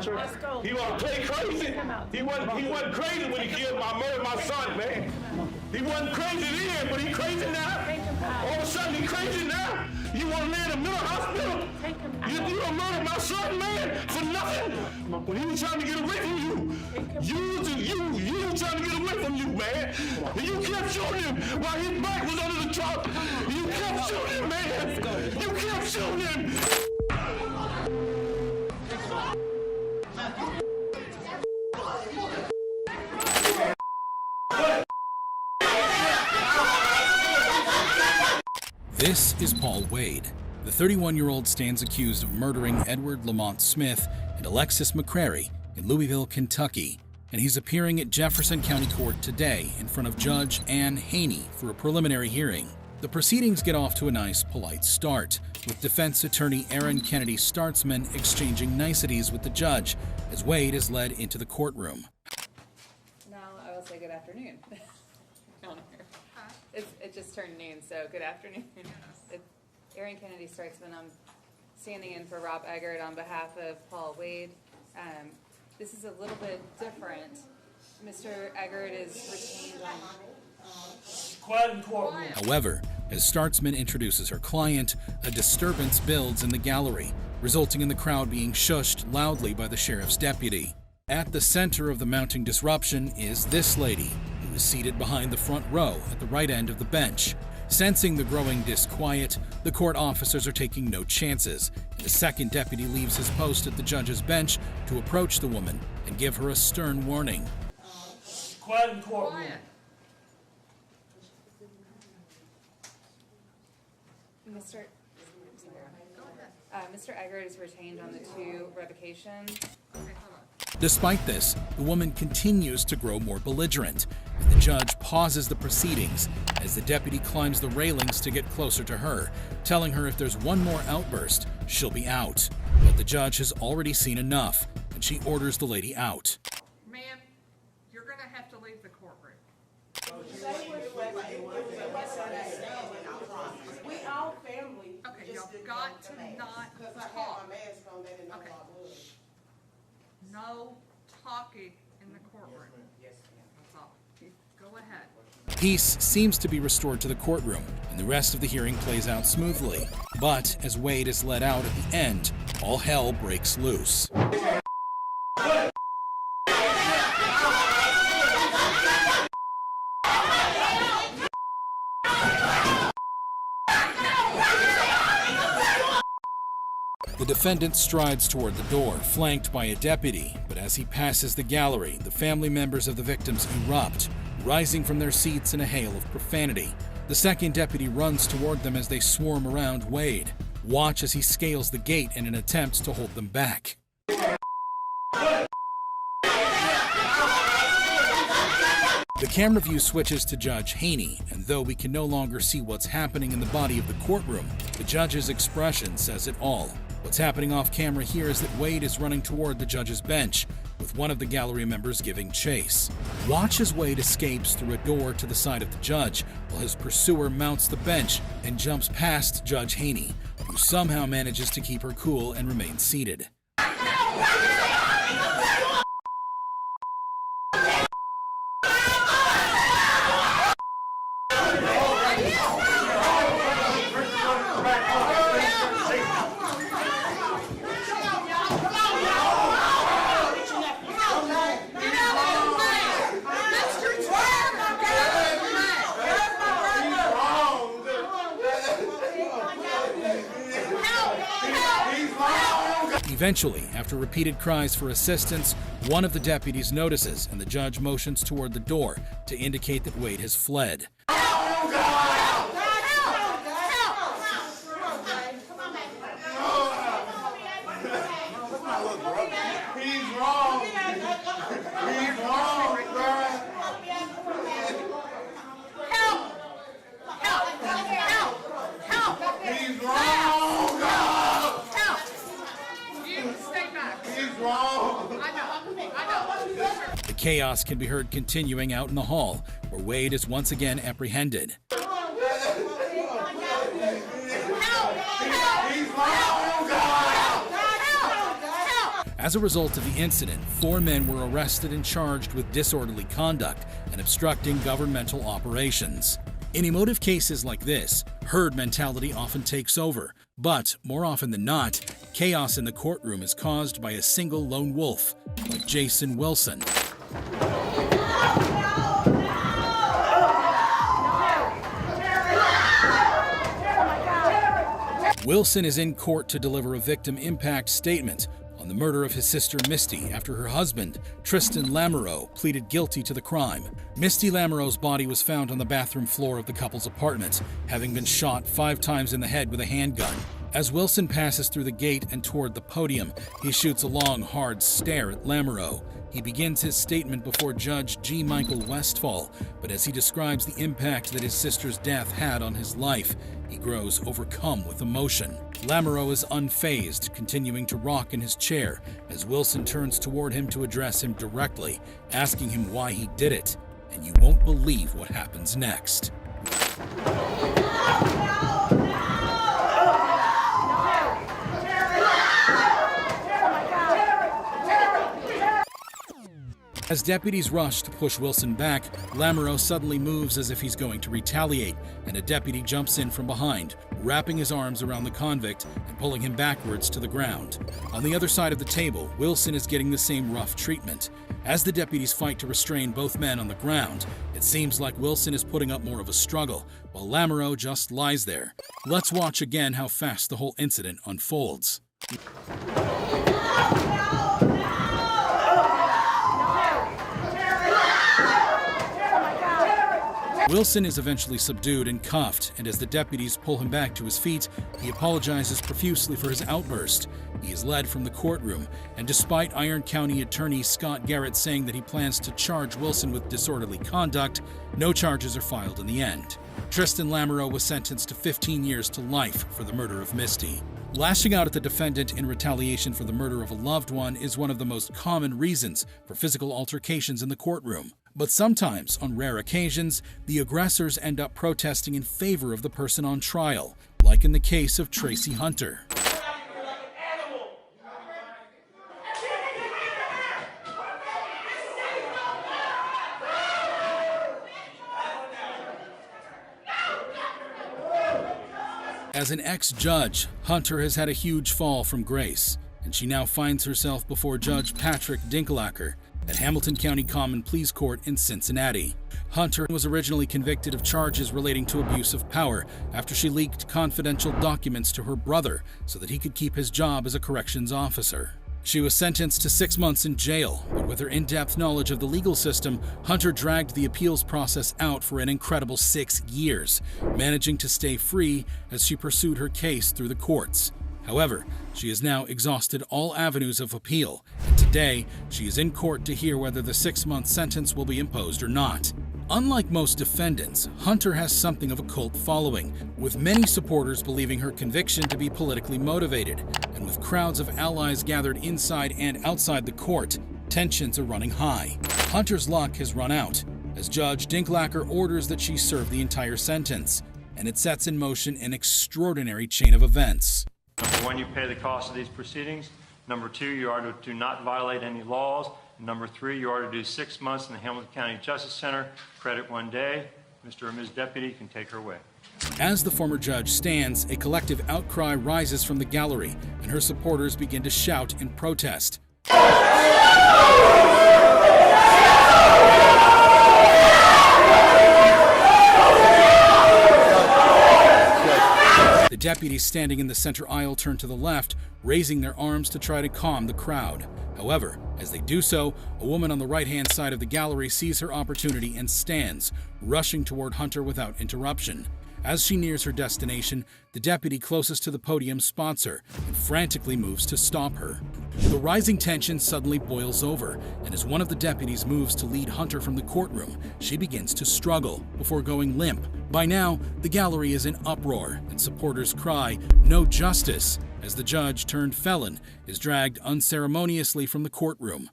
Let's go. He want to play crazy. He wasn't crazy when he murdered my son, man. He wasn't crazy then, but he crazy now. All of a sudden he crazy now. You want to lay in a mental hospital? You done murdered my son, man, for nothing. When he was trying to get away from you. You were trying to get away from you, man. And you kept shooting him while his back was under the truck. You kept shooting him, man. You kept shooting him. This is Paul Wade. The 31-year-old stands accused of murdering Edward Lamont Smith and Alexis McCrary in Louisville, Kentucky, and he's appearing at Jefferson County Court today in front of Judge Ann Haney for a preliminary hearing. The proceedings get off to a nice, polite start, with defense attorney Aaron Kennedy Startzman exchanging niceties with the judge as Wade is led into the courtroom. Now I will say good afternoon. It just turned noon, so good afternoon. Aaron Kennedy Startzman. I'm standing in for Rob Eggert on behalf of Paul Wade. This is a little bit different. Mr. Eggert is retained on... However, as Startzman introduces her client, a disturbance builds in the gallery, resulting in the crowd being shushed loudly by the sheriff's deputy. At the center of the mounting disruption is this lady, who is seated behind the front row at the right end of the bench. Sensing the growing disquiet, the court officers are taking no chances, and the second deputy leaves his post at the judge's bench to approach the woman and give her a stern warning. Quiet in the courtroom. Mr. Eggert is retained on the 2 revocations. Despite this, the woman continues to grow more belligerent, and the judge pauses the proceedings as the deputy climbs the railings to get closer to her, telling her if there's one more outburst, she'll be out. But the judge has already seen enough, and she orders the lady out. Ma'am, you're going to have to leave the courtroom. We all family. Okay, y'all got to not talk. Okay. No talking in the courtroom. Yes, ma'am. That's all. Go ahead. Peace seems to be restored to the courtroom, and the rest of the hearing plays out smoothly. But as Wade is let out at the end, all hell breaks loose. The defendant strides toward the door, flanked by a deputy, but as he passes the gallery, the family members of the victims erupt, rising from their seats in a hail of profanity. The second deputy runs toward them as they swarm around Wade. Watch as he scales the gate in an attempt to hold them back. The camera view switches to Judge Haney, and though we can no longer see what's happening in the body of the courtroom, the judge's expression says it all. What's happening off camera here is that Wade is running toward the judge's bench, with one of the gallery members giving chase. Watch as Wade escapes through a door to the side of the judge, while his pursuer mounts the bench and jumps past Judge Haney, who somehow manages to keep her cool and remain seated. Eventually, after repeated cries for assistance, one of the deputies notices and the judge motions toward the door to indicate that Wade has fled. The chaos can be heard continuing out in the hall, where Wade is once again apprehended. As a result of the incident, 4 men were arrested and charged with disorderly conduct and obstructing governmental operations. In emotive cases like this, herd mentality often takes over, but more often than not, chaos in the courtroom is caused by a single lone wolf, like Jason Wilson. Wilson is in court to deliver a victim impact statement on the murder of his sister Misty after her husband, Tristan Lamoureux, pleaded guilty to the crime. Misty Lamoureux's body was found on the bathroom floor of the couple's apartment, having been shot 5 times in the head with a handgun. As Wilson passes through the gate and toward the podium, he shoots a long, hard stare at Lamoureux. He begins his statement before Judge G. Michael Westfall, but as he describes the impact that his sister's death had on his life, he grows overcome with emotion. Lamoureux is unfazed, continuing to rock in his chair as Wilson turns toward him to address him directly, asking him why he did it. And you won't believe what happens next. As deputies rush to push Wilson back, Lamoureux suddenly moves as if he's going to retaliate, and a deputy jumps in from behind, wrapping his arms around the convict and pulling him backwards to the ground. On the other side of the table, Wilson is getting the same rough treatment. As the deputies fight to restrain both men on the ground, it seems like Wilson is putting up more of a struggle, while Lamoureux just lies there. Let's watch again how fast the whole incident unfolds. Wilson is eventually subdued and cuffed, and as the deputies pull him back to his feet, he apologizes profusely for his outburst. He is led from the courtroom, and despite Iron County Attorney Scott Garrett saying that he plans to charge Wilson with disorderly conduct, no charges are filed in the end. Tristan Lamoureux was sentenced to 15 years to life for the murder of Misty. Lashing out at the defendant in retaliation for the murder of a loved one is one of the most common reasons for physical altercations in the courtroom. But sometimes, on rare occasions, the aggressors end up protesting in favor of the person on trial, like in the case of Tracy Hunter. As an ex-judge, Hunter has had a huge fall from grace, and she now finds herself before Judge Patrick Dinklacker at Hamilton County Common Pleas Court in Cincinnati. Hunter was originally convicted of charges relating to abuse of power after she leaked confidential documents to her brother so that he could keep his job as a corrections officer. She was sentenced to 6 months in jail, but with her in-depth knowledge of the legal system, Hunter dragged the appeals process out for an incredible 6 years, managing to stay free as she pursued her case through the courts. However, she has now exhausted all avenues of appeal, and today she is in court to hear whether the 6-month sentence will be imposed or not. Unlike most defendants, Hunter has something of a cult following, with many supporters believing her conviction to be politically motivated, and with crowds of allies gathered inside and outside the court, tensions are running high. Hunter's luck has run out, as Judge Dinklacker orders that she serve the entire sentence, and it sets in motion an extraordinary chain of events. Number 1, you pay the cost of these proceedings. Number 2, you are to not violate any laws. Number 3, you are to do 6 months in the Hamilton County Justice Center, credit 1 day. Mr. or Ms. Deputy can take her away. As the former judge stands, a collective outcry rises from the gallery, and her supporters begin to shout in protest. The deputies standing in the center aisle turn to the left, raising their arms to try to calm the crowd. However, as they do so, a woman on the right-hand side of the gallery sees her opportunity and stands, rushing toward Hunter without interruption. As she nears her destination, the deputy closest to the podium spots her and frantically moves to stop her. The rising tension suddenly boils over, and as one of the deputies moves to lead Hunter from the courtroom, she begins to struggle before going limp. By now, the gallery is in uproar, and supporters cry, "No justice," as the judge-turned-felon is dragged unceremoniously from the courtroom.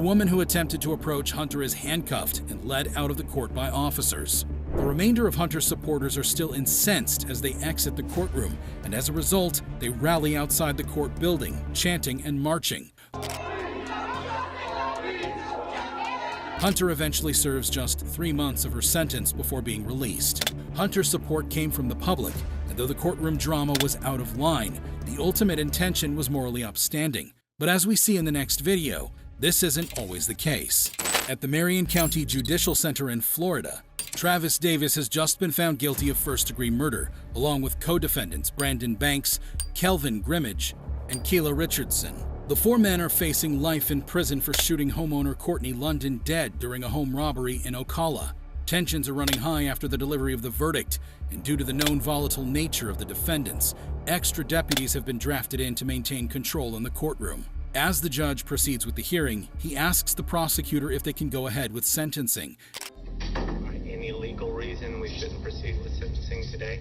woman who attempted to approach Hunter is handcuffed and led out of the court by officers. The remainder of Hunter's supporters are still incensed as they exit the courtroom, and as a result, they rally outside the court building, chanting and marching. Hunter eventually serves just 3 months of her sentence before being released. Hunter's support came from the public, and though the courtroom drama was out of line, the ultimate intention was morally upstanding. But as we see in the next video, this isn't always the case. At the Marion County Judicial Center in Florida, Travis Davis has just been found guilty of first-degree murder, along with co-defendants Brandon Banks, Kelvin Grimmage, and Keila Richardson. The 4 men are facing life in prison for shooting homeowner Courtney London dead during a home robbery in Ocala. Tensions are running high after the delivery of the verdict, and due to the known volatile nature of the defendants, extra deputies have been drafted in to maintain control in the courtroom. As the judge proceeds with the hearing, he asks the prosecutor if they can go ahead with sentencing. Any legal reason we shouldn't proceed with sentencing today?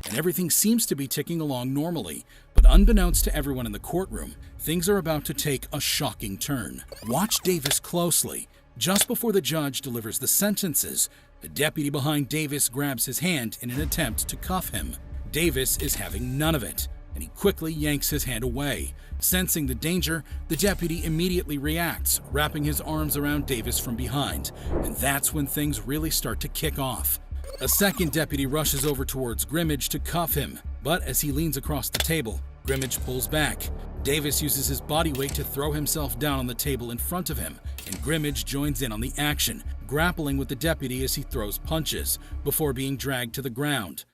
And everything seems to be ticking along normally, but unbeknownst to everyone in the courtroom, things are about to take a shocking turn. Watch Davis closely. Just before the judge delivers the sentences, the deputy behind Davis grabs his hand in an attempt to cuff him. Davis is having none of it, and he quickly yanks his hand away. Sensing the danger, the deputy immediately reacts, wrapping his arms around Davis from behind, and that's when things really start to kick off. A second deputy rushes over towards Grimmage to cuff him, but as he leans across the table, Grimmage pulls back. Davis uses his body weight to throw himself down on the table in front of him, and Grimmage joins in on the action, grappling with the deputy as he throws punches, before being dragged to the ground.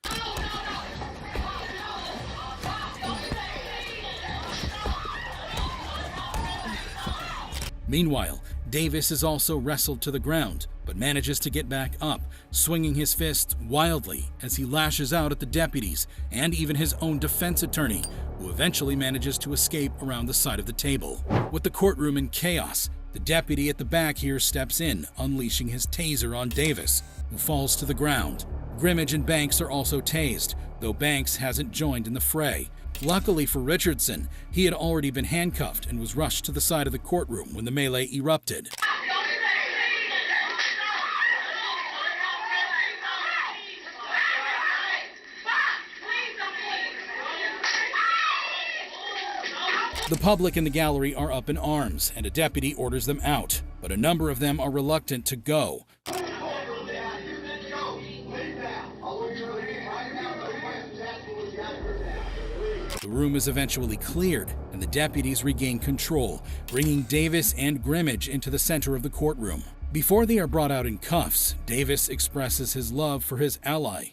Meanwhile, Davis is also wrestled to the ground, but manages to get back up, swinging his fists wildly as he lashes out at the deputies and even his own defense attorney, who eventually manages to escape around the side of the table. With the courtroom in chaos, the deputy at the back here steps in, unleashing his taser on Davis, who falls to the ground. Grimmage and Banks are also tased, though Banks hasn't joined in the fray. Luckily for Richardson, he had already been handcuffed and was rushed to the side of the courtroom when the melee erupted. The public in the gallery are up in arms, and a deputy orders them out, but a number of them are reluctant to go. The room is eventually cleared, and the deputies regain control, bringing Davis and Grimmage into the center of the courtroom. Before they are brought out in cuffs, Davis expresses his love for his ally.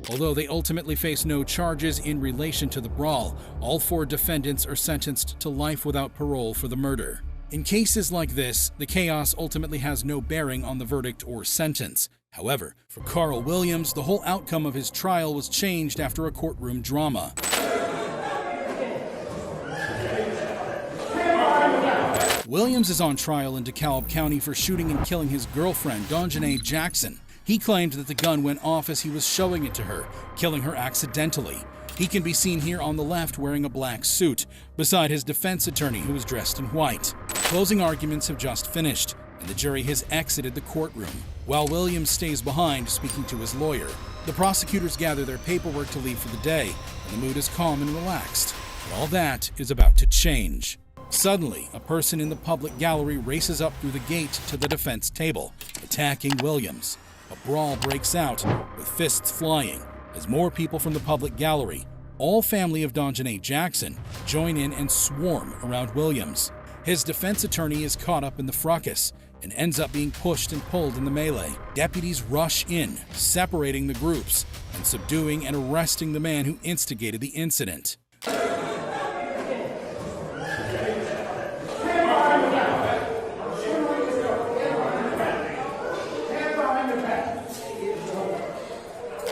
Although they ultimately face no charges in relation to the brawl, all 4 defendants are sentenced to life without parole for the murder. In cases like this, the chaos ultimately has no bearing on the verdict or sentence. However, for Carl Williams, the whole outcome of his trial was changed after a courtroom drama. Williams is on trial in DeKalb County for shooting and killing his girlfriend, Donjanae Jackson. He claimed that the gun went off as he was showing it to her, killing her accidentally. He can be seen here on the left wearing a black suit, beside his defense attorney who was dressed in white. Closing arguments have just finished, and the jury has exited the courtroom, while Williams stays behind speaking to his lawyer. The prosecutors gather their paperwork to leave for the day, and the mood is calm and relaxed. But all that is about to change. Suddenly, a person in the public gallery races up through the gate to the defense table, attacking Williams. A brawl breaks out, with fists flying, as more people from the public gallery, all family of Donjanae Jackson, join in and swarm around Williams. His defense attorney is caught up in the fracas and ends up being pushed and pulled in the melee. Deputies rush in, separating the groups and subduing and arresting the man who instigated the incident.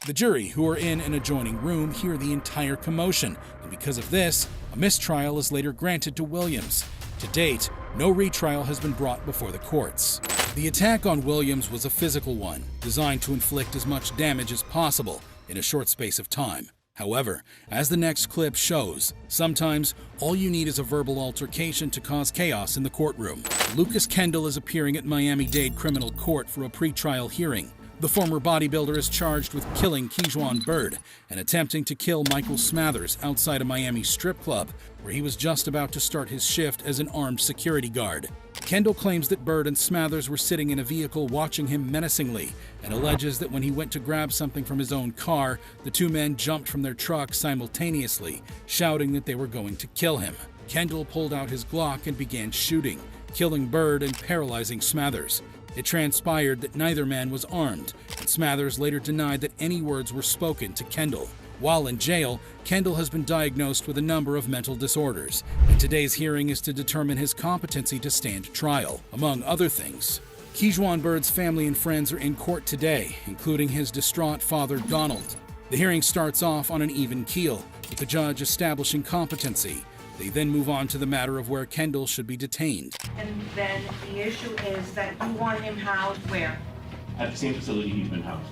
The jury, who are in an adjoining room, hear the entire commotion, and because of this, a mistrial is later granted to Williams. To date, no retrial has been brought before the courts. The attack on Williams was a physical one, designed to inflict as much damage as possible in a short space of time. However, as the next clip shows, sometimes all you need is a verbal altercation to cause chaos in the courtroom. Lucas Kendall is appearing at Miami-Dade Criminal Court for a pretrial hearing. The former bodybuilder is charged with killing Kejuan Bird and attempting to kill Michael Smathers outside a Miami strip club, where he was just about to start his shift as an armed security guard. Kendall claims that Bird and Smathers were sitting in a vehicle watching him menacingly, and alleges that when he went to grab something from his own car, the two men jumped from their truck simultaneously, shouting that they were going to kill him. Kendall pulled out his Glock and began shooting, killing Bird and paralyzing Smathers. It transpired that neither man was armed, and Smathers later denied that any words were spoken to Kendall. While in jail, Kendall has been diagnosed with a number of mental disorders, and today's hearing is to determine his competency to stand trial, among other things. Kejuan Bird's family and friends are in court today, including his distraught father, Donald. The hearing starts off on an even keel, with the judge establishing competency. They then move on to the matter of where Kendall should be detained. And then the issue is that you want him housed where? At the same facility he's been housed.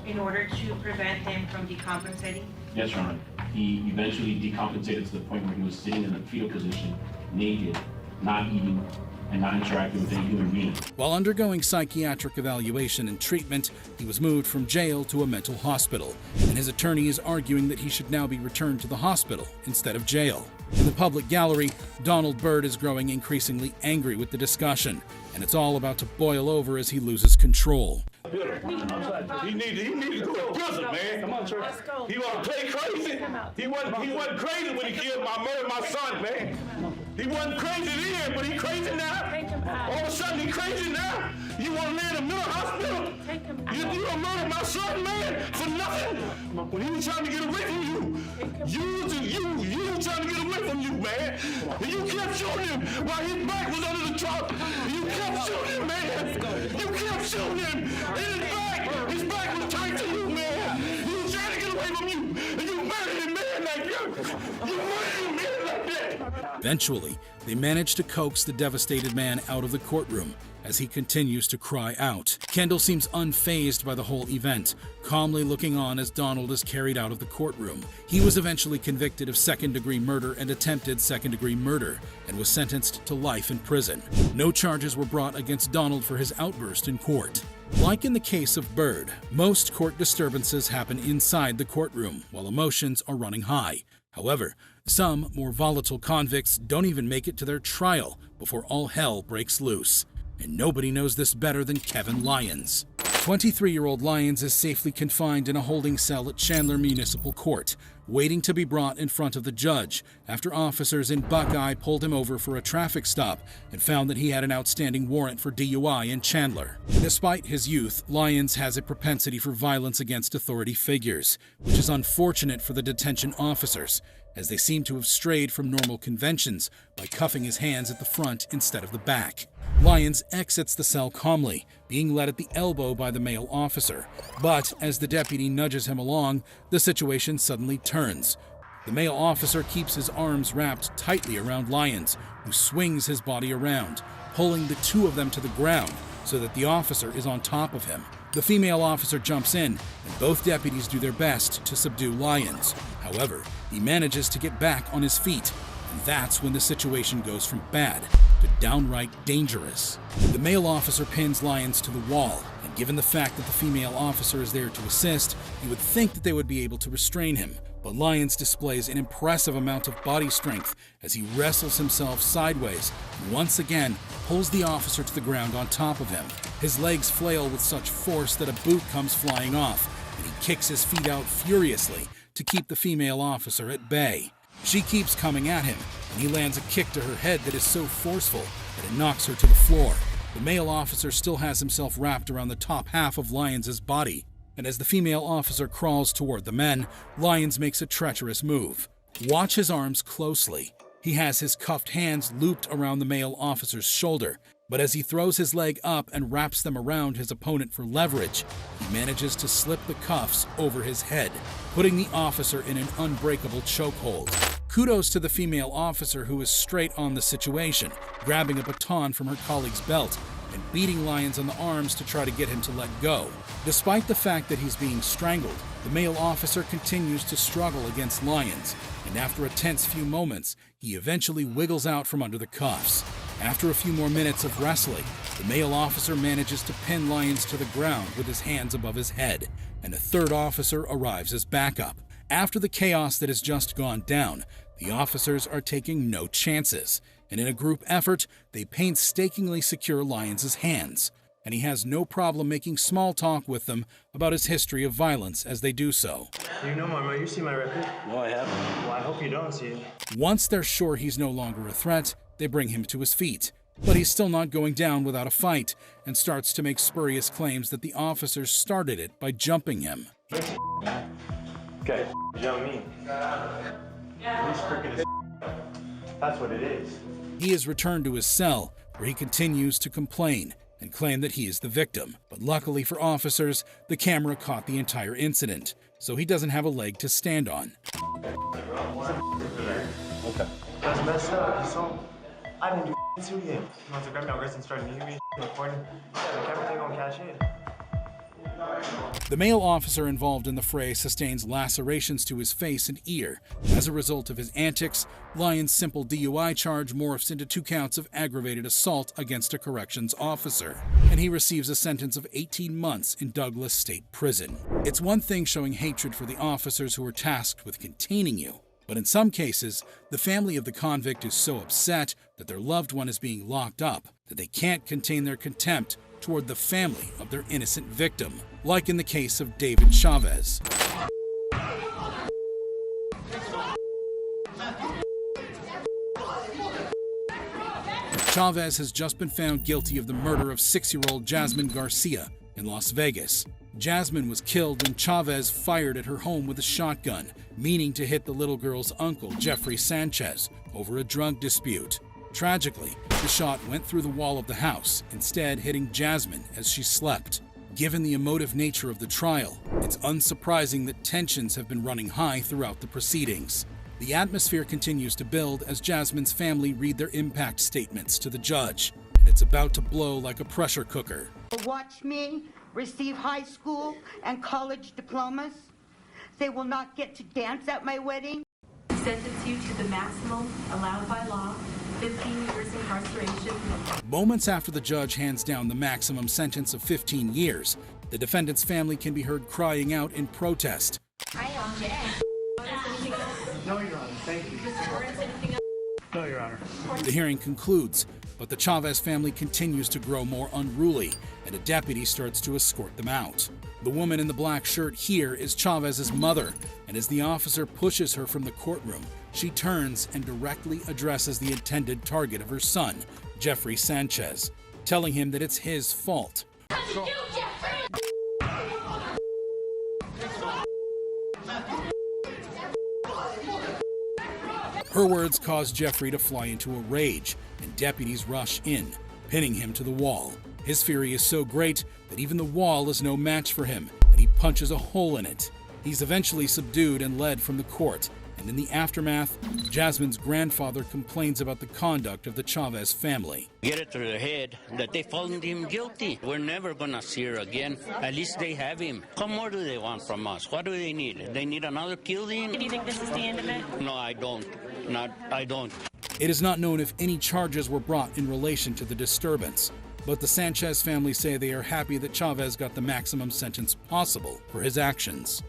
In order to prevent him from decompensating? Yes, Your Honor. He eventually decompensated to the point where he was sitting in a fetal position, naked, not eating, and not interacting with any human being. While undergoing psychiatric evaluation and treatment, he was moved from jail to a mental hospital, and his attorney is arguing that he should now be returned to the hospital instead of jail. In the public gallery, Donald Bird is growing increasingly angry with the discussion, and it's all about to boil over as he loses control. He need to go to prison, man. Come on, sir. He want to play crazy. He wasn't crazy when he killed my son, man. He wasn't crazy then, but he crazy now. All of a sudden he crazy now. You want to lay in a mental hospital? You don't murder my son, man, for nothing. When he was trying to get away from you, you were trying to get away from you, man. And you kept shooting him while his back was under the truck. You kept shooting him, man. You kept shooting him. His back was tight to you, man. He was trying to get away from you, and you murdered him, man, like you murdered him, man, like that. Eventually, they manage to coax the devastated man out of the courtroom as he continues to cry out. Kendall seems unfazed by the whole event, calmly looking on as Donald is carried out of the courtroom. He was eventually convicted of second-degree murder and attempted second-degree murder, and was sentenced to life in prison. No charges were brought against Donald for his outburst in court. Like in the case of Bird, most court disturbances happen inside the courtroom while emotions are running high. However, some more volatile convicts don't even make it to their trial before all hell breaks loose. And nobody knows this better than Kevin Lyons. 23-year-old Lyons is safely confined in a holding cell at Chandler Municipal Court, waiting to be brought in front of the judge after officers in Buckeye pulled him over for a traffic stop and found that he had an outstanding warrant for DUI in Chandler. Despite his youth, Lyons has a propensity for violence against authority figures, which is unfortunate for the detention officers, as they seem to have strayed from normal conventions by cuffing his hands at the front instead of the back. Lyons exits the cell calmly, being led at the elbow by the male officer. But as the deputy nudges him along, the situation suddenly turns. The male officer keeps his arms wrapped tightly around Lyons, who swings his body around, pulling the two of them to the ground so that the officer is on top of him. The female officer jumps in, and both deputies do their best to subdue Lyons. However, he manages to get back on his feet, and that's when the situation goes from bad to downright dangerous. The male officer pins Lyons to the wall, and given the fact that the female officer is there to assist, you would think that they would be able to restrain him. But Lyons displays an impressive amount of body strength as he wrestles himself sideways and once again pulls the officer to the ground on top of him. His legs flail with such force that a boot comes flying off, and he kicks his feet out furiously to keep the female officer at bay. She keeps coming at him, and he lands a kick to her head that is so forceful that it knocks her to the floor. The male officer still has himself wrapped around the top half of Lyons' body, and as the female officer crawls toward the men, Lyons makes a treacherous move. Watch his arms closely. He has his cuffed hands looped around the male officer's shoulder, but as he throws his leg up and wraps them around his opponent for leverage, he manages to slip the cuffs over his head, putting the officer in an unbreakable chokehold. Kudos to the female officer who is straight on the situation, grabbing a baton from her colleague's belt and beating Lyons on the arms to try to get him to let go. Despite the fact that he's being strangled, the male officer continues to struggle against Lyons, and after a tense few moments, he eventually wiggles out from under the cuffs. After a few more minutes of wrestling, the male officer manages to pin Lyons to the ground with his hands above his head, and a third officer arrives as backup. After the chaos that has just gone down, the officers are taking no chances, and in a group effort, they painstakingly secure Lyons' hands, and he has no problem making small talk with them about his history of violence as they do so. You know, Mama, you see my record? No, I haven't. Well, I hope you don't see it. Once they're sure he's no longer a threat, they bring him to his feet. But he's still not going down without a fight, and starts to make spurious claims that the officers started it by jumping him. Okay, jump me. He's freaking That's what it is. He is returned to his cell, where he continues to complain and claim that he is the victim. But luckily for officers, the camera caught the entire incident, so he doesn't have a leg to stand on. Okay. That's messed up. So I didn't do to him. You want to grab me on wrist and start kneeing me recording? Yeah, the camera ain't gonna catch it. The male officer involved in the fray sustains lacerations to his face and ear. As a result of his antics, Lyons' simple DUI charge morphs into 2 counts of aggravated assault against a corrections officer, and he receives a sentence of 18 months in Douglas State Prison. It's one thing showing hatred for the officers who are tasked with containing you, but in some cases, the family of the convict is so upset that their loved one is being locked up that they can't contain their contempt toward the family of their innocent victim, like in the case of David Chavez. Chavez has just been found guilty of the murder of 6-year-old Jasmine Garcia in Las Vegas. Jasmine was killed when Chavez fired at her home with a shotgun, meaning to hit the little girl's uncle, Jeffrey Sanchez, over a drug dispute. Tragically, the shot went through the wall of the house, instead hitting Jasmine as she slept. Given the emotive nature of the trial, it's unsurprising that tensions have been running high throughout the proceedings. The atmosphere continues to build as Jasmine's family read their impact statements to the judge, and it's about to blow like a pressure cooker. Watch me receive high school and college diplomas. They will not get to dance at my wedding. Sentence you to the maximum allowed by law, 15 years incarceration. Moments after the judge hands down the maximum sentence of 15 years, the defendant's family can be heard crying out in protest. No, Your Honor. Thank you. No, Your Honor. The hearing concludes, but the Chavez family continues to grow more unruly, and a deputy starts to escort them out. The woman in the black shirt here is Chavez's mother, and as the officer pushes her from the courtroom, she turns and directly addresses the intended target of her son, Jeffrey Sanchez, telling him that it's his fault. Her words cause Jeffrey to fly into a rage, and deputies rush in, pinning him to the wall. His fury is so great that even the wall is no match for him, and he punches a hole in it. He's eventually subdued and led from the court, and in the aftermath, Jasmine's grandfather complains about the conduct of the Chavez family. Get it to their head that they found him guilty. We're never gonna see her again. At least they have him. What more do they want from us? What do they need? They need another killing? Do you think this is the end of it? No, I don't. I don't. It is not known if any charges were brought in relation to the disturbance, but the Sanchez family say they are happy that Chavez got the maximum sentence possible for his actions.